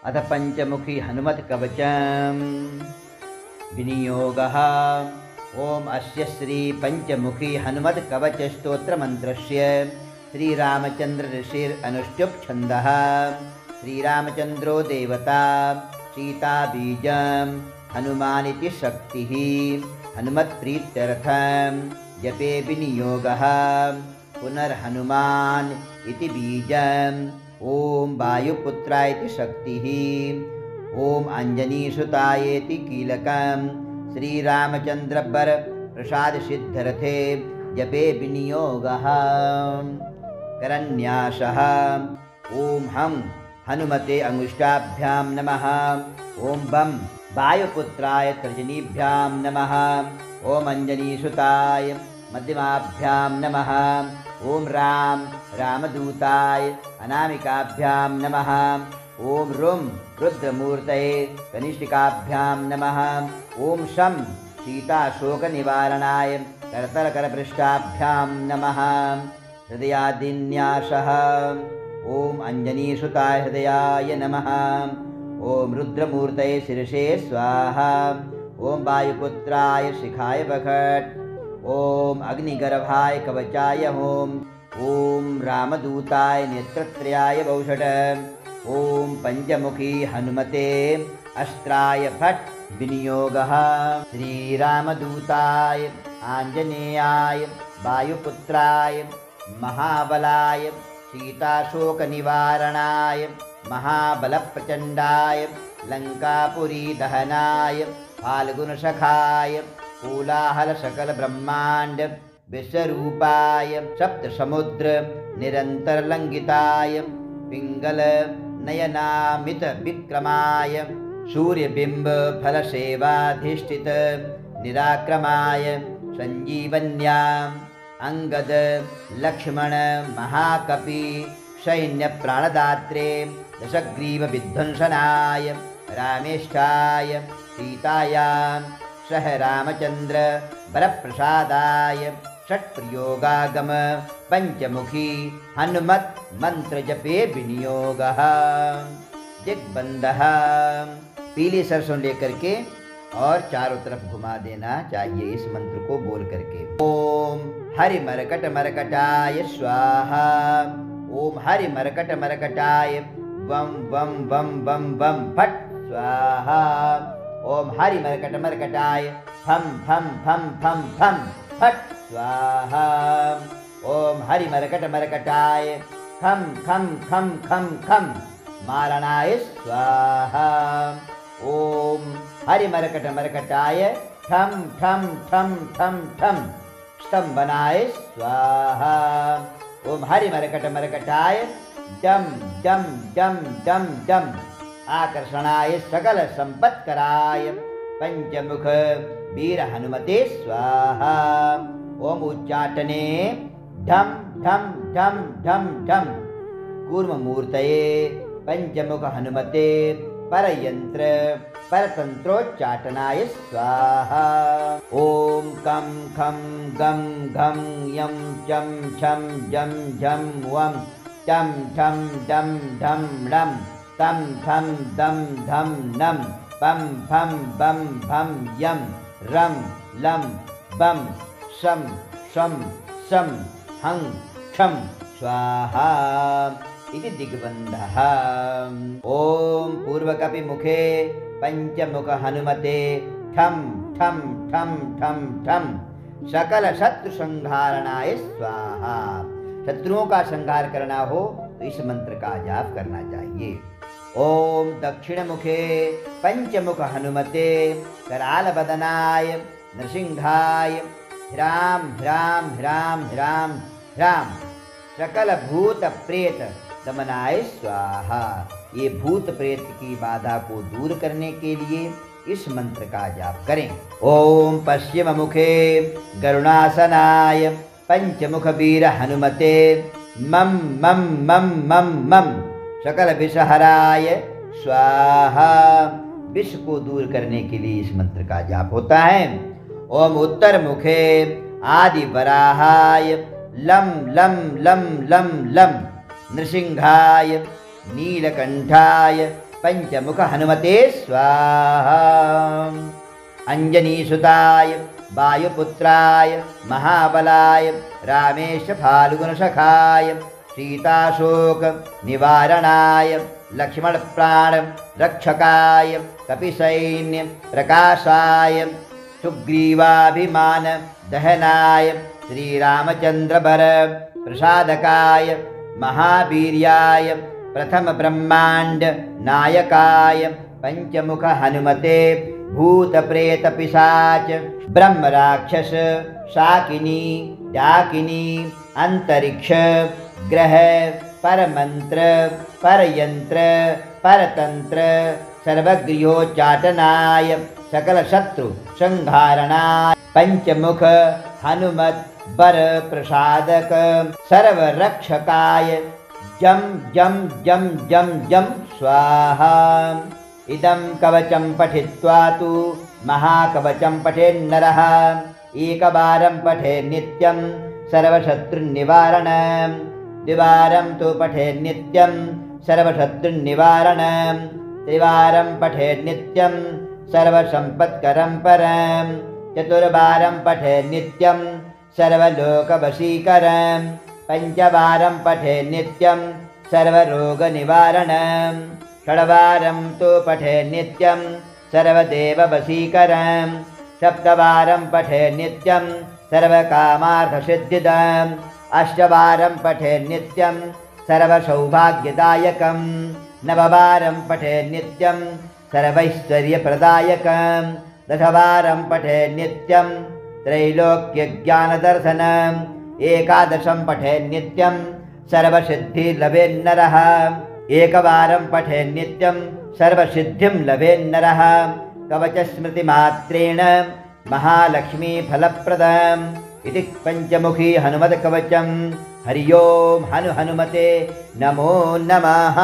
अथ पंचमुखी हनुमत कवचम् विनियोगः। ओम अस्य श्री पंचमुखी हनुमत कवच स्तोत्र मंत्रस्य श्रीरामचंद्र ऋषिर अनुष्टुप् छन्दः। श्रीरामचंद्रो देवता सीता बीजं हनुमानिति शक्तिः हनुमत् प्रीत्यर्थं जपे विनियोगः। पुनर्हनुमान् इति बीजम् ओम वायुपुत्राय इति शक्तिः ओम अंजनीसुतायेति कीलकं श्रीरामचंद्र वर प्रसाद सिद्धर्थे जपे विनियोगः। करन्यासः। ओम हम हनुमते अंगुष्ठाभ्यां नमः। ओम बम वायुपुत्राय तर्जनीभ्यां नमः। ओम अंजनीसुताय मध्यमाभ्यां नमः। ओम राम रामदूताय अनामिकाभ्यां नमः। ओम रुम रुद्रमूर्तये कनिष्ठिकाभ्यां नमः। ओम शं सीताशोकनिवारणाय करतलकरपृष्ठाभ्यां नमः। हृदयादिन्यासः। ओम अंजनीसुताय हृदयाय नमः। ओम रुद्रमूर्तये शिरसे स्वाहा। ओम वायुपुत्राय शिखाय बखट। ओम अग्निगर्भाय कवचाय होम। ओम रामदूताय नेत्रत्रयाय बहुषट। ओम पंचमुखी हनुमते अस्त्राय फट् विनियोगः। श्रीरामदूताय आंजनेयाय वायुपुत्राय महाबलाय सीताशोकनिवारणाय महाबलप्रचण्डाय लंकापुरी दहनाय फाल्गुनसखाय कोलाहल सकल ब्रह्मांड विश्वरूपाय सप्त समुद्र निरंतर लंघिताय पिंगल नयनामित विक्रमाय सूर्यबिंब फल सेवाधिष्ठित निराक्रमाय संजीवन्याम अंगद लक्ष्मण महाकपि सैन्य प्राणदात्रे दशग्रीव विध्वंसनाय रामेष्ठाय सीतायां सह रामचंद्र वरप्रसादाय षट्प्रयोगागम पंचमुखी हनुमत मंत्र जपे विनियोगः। दिग्बंधः। पीली सरसों लेकर के और चारों तरफ घुमा देना चाहिए इस मंत्र को बोल करके। ओम हरि मरकट मरकटाय स्वाहा। ओम हरि मरकट मरकटाय वम वम वम वम वम फट स्वाहा। ओम हरि मरकट मरकटाय फम फम फम फम फम फट स्वाहा। ओम हरि मरकट मरकटाय खम खम खम खम खम मारणाय स्वाहा। ओम हरि मरकट मरकटाय ठम ठम ठम ठम ठम स्तंभनाय स्वाहा। ओम हरि मरकट मरकटाय डम डम डम डम डम आकर्षणाय सकल संपत्कराय पंचमुख वीर हनुमते स्वाहा। ओम उच्चाटने ढम ढम ढम ढम ढम कूर्ममूर्तये पंचमुख हनुमते परयंत्र परतंत्रोच्चाटनाय स्वाहा। ओम कम खम गम घम यम चम छम जम झम वम टम ठम डम ढम णम तम थम दम धम नम पम फम बम भम यम रम लम बम शम शम सम हं क्षम स्वाहा इति दिग्बन्धः। ओम पूर्वकपि मुखे पंचमुख हनुमते ठम ठम ठम ठम ठम सकल शत्रु संहारणाय स्वाहा। शत्रुओं का संहार करना हो तो इस मंत्र का जाप करना चाहिए। ओम दक्षिण मुखे पंचमुख हनुमते कराल बदनाय नृसिंहाय ह्राम ह्राम ह्राम ह्राम ह्राम सकल भूत प्रेत दमनाय स्वाहा। ये भूत प्रेत की बाधा को दूर करने के लिए इस मंत्र का जाप करें। ओम पश्चिम मुखे गरुणासनाय पंचमुख वीर हनुमते मम मम मम मम मम सकल विषहराय स्वाहा। विष को दूर करने के लिए इस मंत्र का जाप होता है। ओम उत्तर मुखे आदि वराहाय लम लम लम लम लम नृसिंहाय नीलकंठाय पंचमुख हनुमते स्वाहा। अंजनीसुताय वायुपुत्राय महाबलाय रामेश फाल्गुनसखाय सीताशोक निवारणाय लक्ष्मण प्राण रक्षकाय कपिसैन्य प्रकाशाय सुग्रीवाभिमान दहनाय श्रीरामचंद्र वर प्रसादकाय महावीर्याय प्रथम ब्रह्मांड नायकाय पंचमुख हनुमते भूत प्रेत पिशाच ब्रह्म राक्षस शाकिनी डाकिनी अंतरिक्ष ग्रह परमंत्र परयंत्र परतंत्र सर्वगृहोच्चाटनाय सकल शत्रु संहारणाय पंचमुख हनुमत वर प्रसादक सर्वरक्षकाय जम जम जम जम जम स्वाहा। इदं कवचं पठित्वा तु महाकवचं पठेन्नरः एकवारं पठेत् नित्यं सर्वशत्रुनिवारणं द्विवारं तु पठेत् नित्यं सर्वशत्रुनिवारणं त्रिवारं पठेत् नित्यं सर्वसम्पत्करं परं चतुर्वारं पठेत् नित्यं सर्वलोकवशीकरं पंचवारं पठेत् नित्यं सर्वरोगनिवारणं षड्वारं तु पठेत् नित्यं सर्वदेववशीकरं सप्तवारं पठेत् नित्यं सर्वकामार्थसिद्धिदम् अष्टवारं पठेत् नित्यं सर्वसौभाग्यदायकं नववारं पठेत् नित्यं सर्वैश्वर्यप्रदायकं दशवारं पठेत् नित्यं त्रैलोक्यज्ञानदर्शनम् एकादशं पठेत् नित्यं सर्वसिद्धिर्लभेन्नरः एकवारं पठेत् नित्यं सर्वसिद्धिं लभेन्नरः कवचस्मृतिमात्रेण महालक्ष्मीफलप्रदम् इति पंचमुखी हनुमत्कवचं। हरि ओं हनुमते नमो नमः।